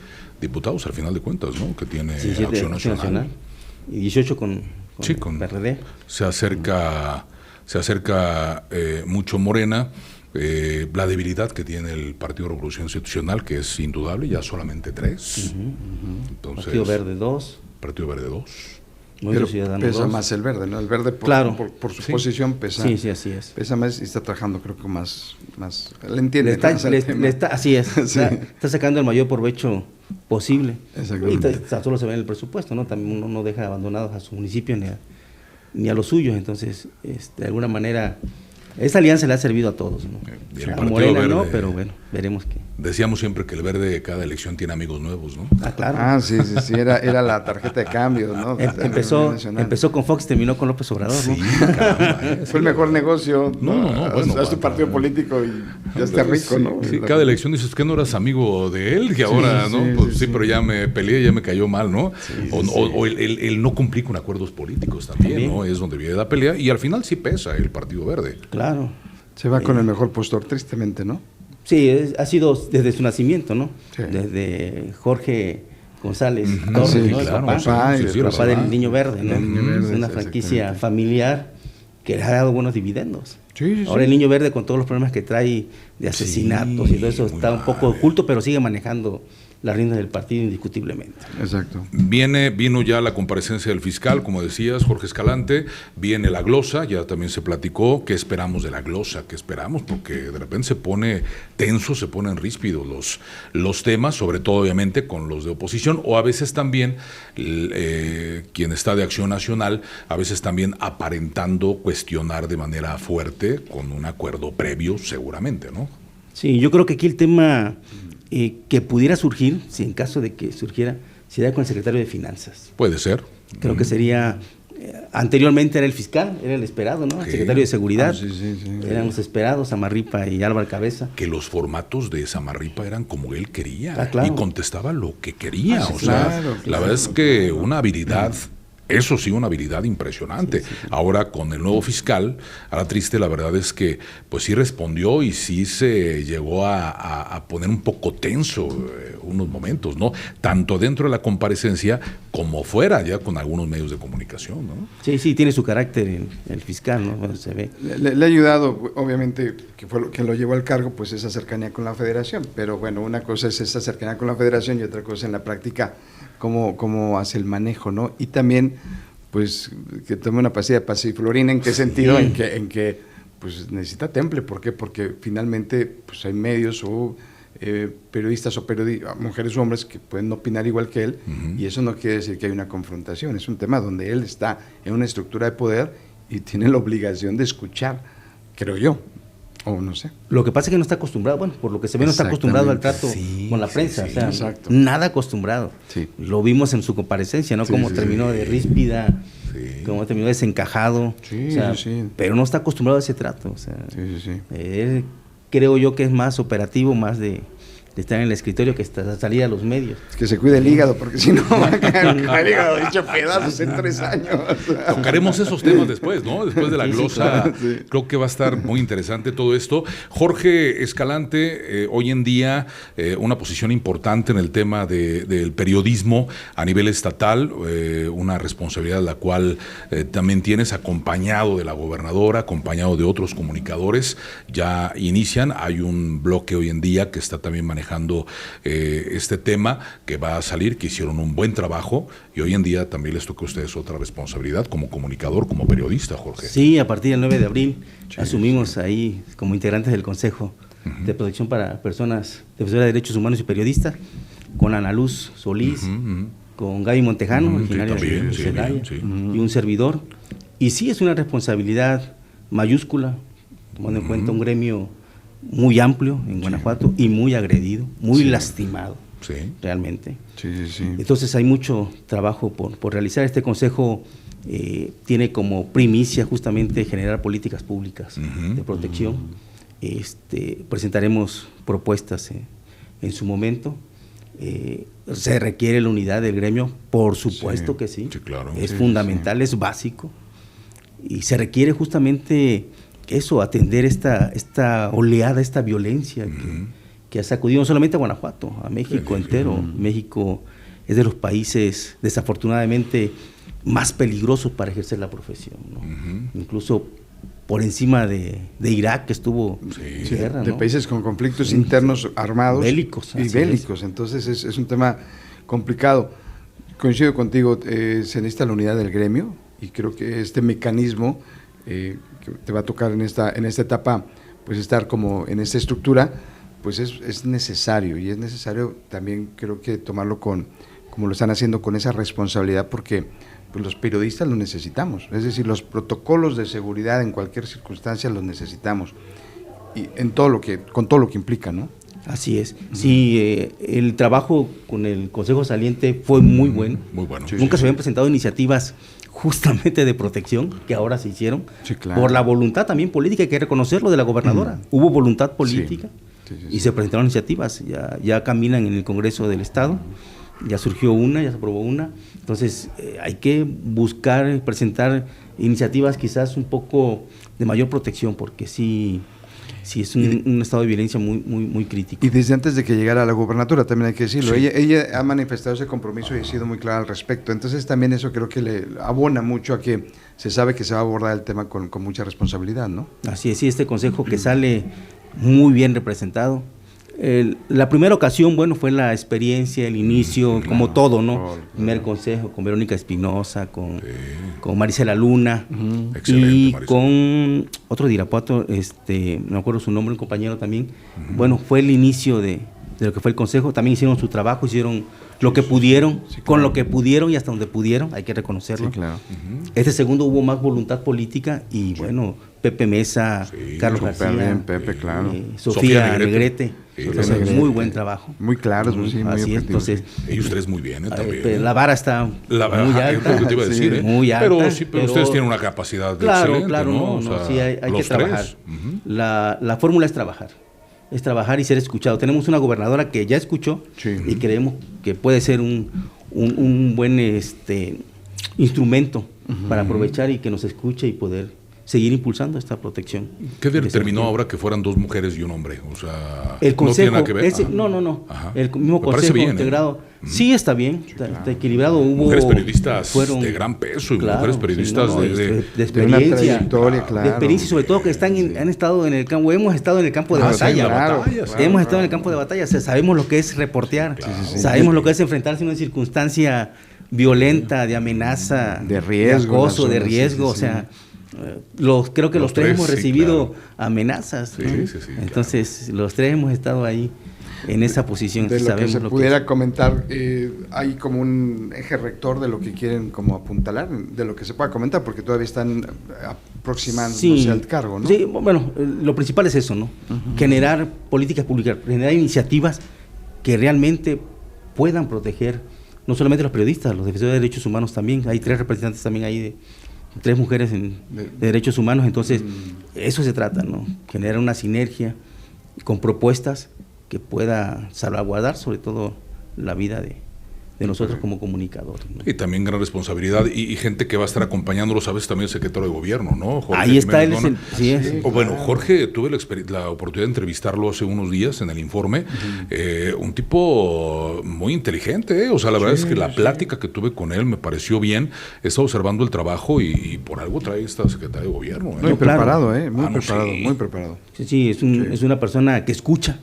diputados al final de cuentas, ¿no? Que tiene Acción Nacional. Y 18 con PRD. Se acerca mucho Morena. La debilidad que tiene el Partido de Revolución Institucional, que es indudable, ya solamente 3. Entonces, Partido Verde 2. Partido Verde 2. Pero pesa más el verde, ¿no? El verde por su posición pesa. Sí, así es. Pesa más y está trabajando, creo que más le entiende. Así es. Sí. Está sacando el mayor provecho posible. Exactamente. Y solo se ve en el presupuesto, ¿no? También uno no deja abandonados a su municipio ni a los suyos. Entonces, de alguna manera, esa alianza le ha servido a todos, ¿no? A Morena no, pero bueno, veremos qué. Decíamos siempre que el verde cada elección tiene amigos nuevos, ¿no? Claro. Sí, era la tarjeta de cambio, ¿no? Empezó con Fox, terminó con López Obrador, ¿no? Sí, caramba, fue el mejor negocio. No, bueno. Haz tu partido político y ya está rico, ¿no? Sí, cada elección dices que no eras amigo de él, que ahora, ¿no? Pues sí, pero ya me peleé, ya me cayó mal, ¿no? O el no cumplir con acuerdos políticos también, ¿no? Es donde viene la pelea y al final sí pesa el Partido Verde. Claro. Se va con el mejor postor, tristemente, ¿no? Sí, ha sido desde su nacimiento, ¿no? Sí. Desde Jorge González Torres, ¿no? Claro, el papá del Niño Verde, ¿no? Niño Verde, es una franquicia familiar que le ha dado buenos dividendos. Sí. Ahora el Niño Verde, con todos los problemas que trae de asesinatos y todo eso, está un poco oculto, pero sigue manejando las riendas del partido indiscutiblemente. Exacto. Vino ya la comparecencia del fiscal, como decías, Jorge Escalante, viene la glosa, ya también se platicó, ¿qué esperamos de la glosa? ¿Qué esperamos? Porque de repente se pone tenso, se ponen ríspidos los temas, sobre todo obviamente con los de oposición, o a veces también quien está de Acción Nacional, a veces también aparentando cuestionar de manera fuerte, con un acuerdo previo seguramente, ¿no? Sí, yo creo que aquí el tema que pudiera surgir, si en caso de que surgiera, sería con el secretario de Finanzas. Puede ser. Creo que sería, anteriormente era el fiscal, era el esperado, ¿no? El secretario de Seguridad. Sí. Eran los esperados, Samarripa y Álvaro Cabeza. Que los formatos de Samarripa eran como él quería, claro. Y contestaba lo que quería. Sí, o sea, claro, la verdad es que una habilidad... Eso sí, una habilidad impresionante. Sí. Ahora, con el nuevo fiscal, ahora triste, la verdad es que pues sí respondió y sí se llegó a poner un poco tenso unos momentos, ¿no? Tanto dentro de la comparecencia como fuera, ya con algunos medios de comunicación, ¿no? Sí, tiene su carácter el fiscal, ¿no? Bueno, se ve. Le ha ayudado, obviamente, que fue lo que lo llevó al cargo, pues esa cercanía con la federación. Pero bueno, una cosa es esa cercanía con la federación y otra cosa en la práctica, cómo hace el manejo, ¿no? Y también, pues, que tome una pastilla de pasiflorina. ¿En qué sentido? En que pues, necesita temple. ¿Por qué? Porque finalmente, pues, hay medios o periodistas o mujeres o hombres que pueden opinar igual que él, y eso no quiere decir que hay una confrontación. Es un tema donde él está en una estructura de poder y tiene la obligación de escuchar, creo yo. O no sé. Lo que pasa es que no está acostumbrado, bueno, por lo que se ve no está acostumbrado al trato con la prensa, o sea, exacto. nada acostumbrado. Sí. Lo vimos en su comparecencia, ¿no? Cómo terminó de ríspida, cómo terminó desencajado, Sí, o sea, pero no está acostumbrado a ese trato, o sea, él, creo yo que es más operativo, más de estar en el escritorio que salir a los medios. Que se cuide el hígado, porque si no va a caer el hígado hecho pedazos en 3 años. Tocaremos esos temas después, ¿no? Después de la glosa, claro. creo que va a estar muy interesante todo esto. Jorge Escalante, hoy en día una posición importante en el tema del periodismo a nivel estatal, una responsabilidad la cual también tienes, acompañado de la gobernadora, acompañado de otros comunicadores. Ya inician, hay un bloque hoy en día que está también manejando este tema, que va a salir, que hicieron un buen trabajo, y hoy en día también les toca a ustedes otra responsabilidad como comunicador, como periodista, Jorge. Sí, a partir del 9 de abril asumimos ahí como integrantes del Consejo de Protección para Personas Defensoras de Derechos Humanos y Periodistas, con Ana Luz Solís, con Gaby Montejano, originario de Celaya, y un servidor. Y sí, es una responsabilidad mayúscula, tomando en cuenta un gremio muy amplio en Guanajuato y muy agredido, muy lastimado, realmente. Entonces hay mucho trabajo por realizar. Este consejo tiene como primicia justamente generar políticas públicas de protección. Presentaremos propuestas en su momento. Se requiere la unidad del gremio, por supuesto que sí. Claro. Es fundamental, es básico. Y se requiere justamente eso, atender esta oleada, esta violencia que ha sacudido no solamente a Guanajuato, a México entero. México es de los países, desafortunadamente, más peligrosos para ejercer la profesión, ¿no? Incluso por encima de Irak, que estuvo en guerra, de ¿no? países con conflictos internos armados bélicos. Y bélicos, entonces es un tema complicado. Coincido contigo, se necesita la unidad del gremio, y creo que este mecanismo que te va a tocar en esta etapa, pues estar como en esta estructura, pues es necesario, y es necesario también, creo que tomarlo como lo están haciendo, con esa responsabilidad, porque pues los periodistas lo necesitamos, es decir, los protocolos de seguridad en cualquier circunstancia los necesitamos, y con todo lo que implica, ¿no? Así es. Sí, el trabajo con el Consejo Saliente fue muy bueno. Muy bueno. Nunca se habían presentado iniciativas justamente de protección, que ahora se hicieron, por la voluntad también política, hay que reconocerlo, de la gobernadora. Hubo voluntad política y se presentaron iniciativas, ya caminan en el Congreso del Estado, ya surgió una, ya se aprobó una. Entonces hay que buscar, presentar iniciativas quizás un poco de mayor protección, porque sí es un estado de violencia muy crítico. Y desde antes de que llegara a la gubernatura, también hay que decirlo, ella ha manifestado ese compromiso y ha sido muy clara al respecto. Entonces también eso creo que le abona mucho a que se sabe que se va a abordar el tema con mucha responsabilidad, ¿no? Así es, sí, este consejo que sale muy bien representado. La primera ocasión, bueno, fue la experiencia, el inicio, como todo, ¿no? Primer consejo con Verónica Espinosa, con Marisela Luna, y Marisela, con otro de Irapuato, no me acuerdo su nombre, un compañero también. Bueno, fue el inicio de lo que fue el consejo. También hicieron su trabajo, hicieron lo que pudieron, con lo que pudieron y hasta donde pudieron, hay que reconocerlo. Este segundo hubo más voluntad política y bueno, Pepe Mesa, Carlos García, bien, Pepe, Sofía Negrete. Entonces, muy buen trabajo. Muy claros, muy así es, entonces, ellos tres muy bien, también. La vara está muy alta. Es lo que te iba a decir, muy alta. Pero ustedes tienen una capacidad excelente, ¿no? Sí, hay que trabajar. La fórmula es trabajar. Es trabajar y ser escuchado. Tenemos una gobernadora que ya escuchó y creemos que puede ser un buen instrumento para aprovechar y que nos escuche y poder seguir impulsando esta protección. ¿Qué determinó ahora que fueran 2 mujeres y un hombre? O sea, el consejo, ¿no tiene nada que ver? No. El mismo consejo bien, integrado. Sí, está bien, está equilibrado. Hubo mujeres periodistas de gran peso y mujeres periodistas de experiencia, trayectoria, de experiencia, sobre todo que han estado en el campo, hemos estado en el campo de batalla. Hemos estado en el campo de batalla, sabemos lo que es reportear, sabemos lo que es enfrentarse a una circunstancia violenta, de amenaza, de riesgo, de acoso, de riesgo, o sea, creo que los tres hemos recibido amenazas, ¿no? Entonces los tres hemos estado ahí en esa posición. De lo que se pudiera comentar, hay como un eje rector de lo que quieren como apuntalar, de lo que se pueda comentar, porque todavía están aproximándose al cargo, ¿no? Sí, bueno, lo principal es eso, ¿no? Generar políticas públicas, generar iniciativas que realmente puedan proteger no solamente a los periodistas, los defensores de derechos humanos también. Hay 3 representantes también ahí de 3 mujeres de derechos humanos, entonces eso se trata, ¿no? Generar una sinergia con propuestas que pueda salvaguardar sobre todo la vida de nosotros como comunicadores, ¿no? Y también gran responsabilidad y gente que va a estar acompañándolos, a veces también el secretario de gobierno, ¿no? Jorge Ahí está él. Bueno, Jorge, tuve la oportunidad de entrevistarlo hace unos días en el informe, un tipo muy inteligente, ¿eh? O sea, la verdad es que la plática que tuve con él me pareció bien, he estado observando el trabajo y por algo trae esta secretaria de gobierno. Muy preparado, muy preparado. Sí, es una persona que escucha,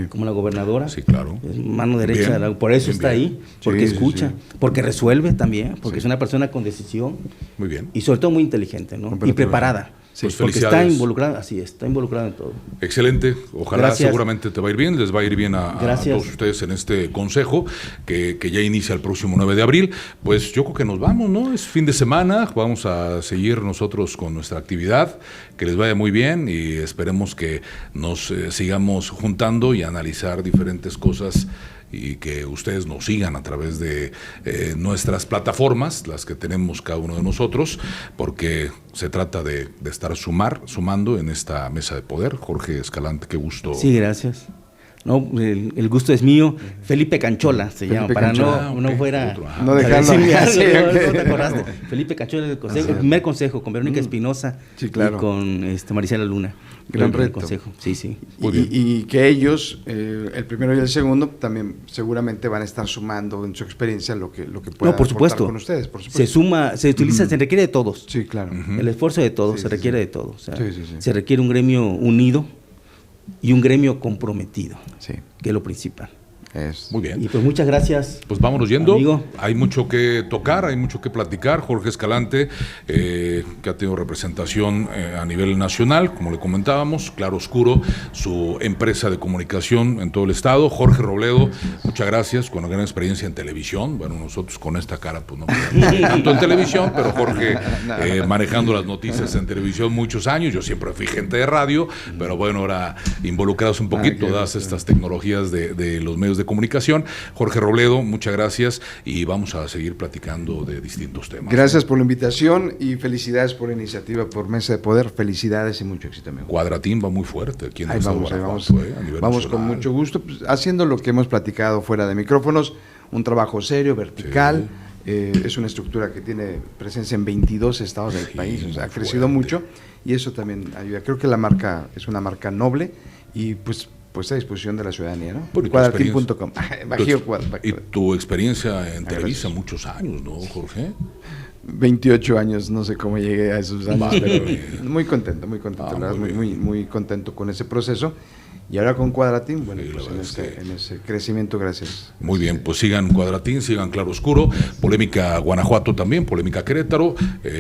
como la gobernadora. Sí, claro. Es mano derecha, por eso está ahí, porque escucha, porque resuelve también, porque es una persona con decisión. Muy bien. Y sobre todo muy inteligente, ¿no? Y preparada. Pues porque está involucrada, así es, está involucrada en todo. Excelente, ojalá seguramente te va a ir bien, les va a ir bien a todos ustedes en este consejo que ya inicia el próximo 9 de abril. Pues yo creo que nos vamos, ¿no? Es fin de semana, vamos a seguir nosotros con nuestra actividad, que les vaya muy bien y esperemos que nos sigamos juntando y analizar diferentes cosas y que ustedes nos sigan a través de nuestras plataformas, las que tenemos cada uno de nosotros, porque se trata de estar sumando en esta mesa de poder. Jorge Escalante, qué gusto. Sí, gracias. No, el gusto es mío. Felipe Canchola se llama, para no fuera... No dejarlo. No te acordaste. Felipe Canchola, el primer consejo, con Verónica Espinosa y con Maricela Luna. Gran reto. Consejo. Sí. Y que ellos, el primero y el segundo, también seguramente van a estar sumando en su experiencia lo que puedan por supuesto. Con ustedes. Por supuesto. Se suma, se utiliza, se requiere de todos. Sí, claro. El esfuerzo de todos, se requiere de todos. O sea, se requiere un gremio unido y un gremio comprometido, que es lo principal. Muy bien. Y pues muchas gracias. Pues vámonos yendo. Amigo. Hay mucho que tocar, hay mucho que platicar. Jorge Escalante, que ha tenido representación a nivel nacional, como le comentábamos, Claro Oscuro, su empresa de comunicación en todo el estado. Jorge Robledo, muchas gracias, con una gran experiencia en televisión. Bueno, nosotros con esta cara, pues no tanto en televisión, pero Jorge manejando las noticias en televisión muchos años. Yo siempre fui gente de radio, pero bueno, ahora involucrados un poquito, todas estas tecnologías de los medios de comunicación. Jorge Robledo, muchas gracias y vamos a seguir platicando de distintos temas. Gracias por la invitación y felicidades por la iniciativa, por Mesa de Poder. Felicidades y mucho éxito, amigo. Cuadratín va muy fuerte aquí en el estado de Guanajuato, vamos con mucho gusto, pues, haciendo lo que hemos platicado fuera de micrófonos, un trabajo serio, vertical. Es una estructura que tiene presencia en 22 estados del país, o sea, ha crecido mucho y eso también ayuda. Creo que la marca es una marca noble y pues a disposición de la ciudadanía, ¿no? Cuadratín.com. Y tu experiencia en Televisa, muchos años, ¿no, Jorge? 28 años, no sé cómo llegué a esos años, pero muy contento, la verdad, muy contento con ese proceso. Y ahora con Cuadratín, bueno, pues en ese crecimiento, gracias. Muy bien, pues sigan Cuadratín, sigan Claro Oscuro, Polémica Guanajuato también, Polémica Querétaro,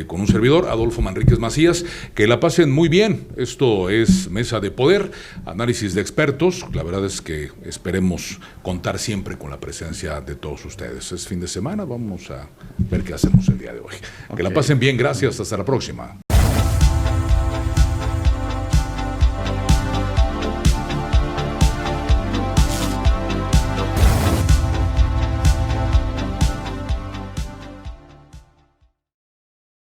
con un servidor, Adolfo Manríquez Macías. Que la pasen muy bien. Esto es Mesa de Poder, análisis de expertos. La verdad es que esperemos contar siempre con la presencia de todos ustedes. Es fin de semana, vamos a ver qué hacemos el día de hoy. Que la pasen bien, gracias, hasta la próxima.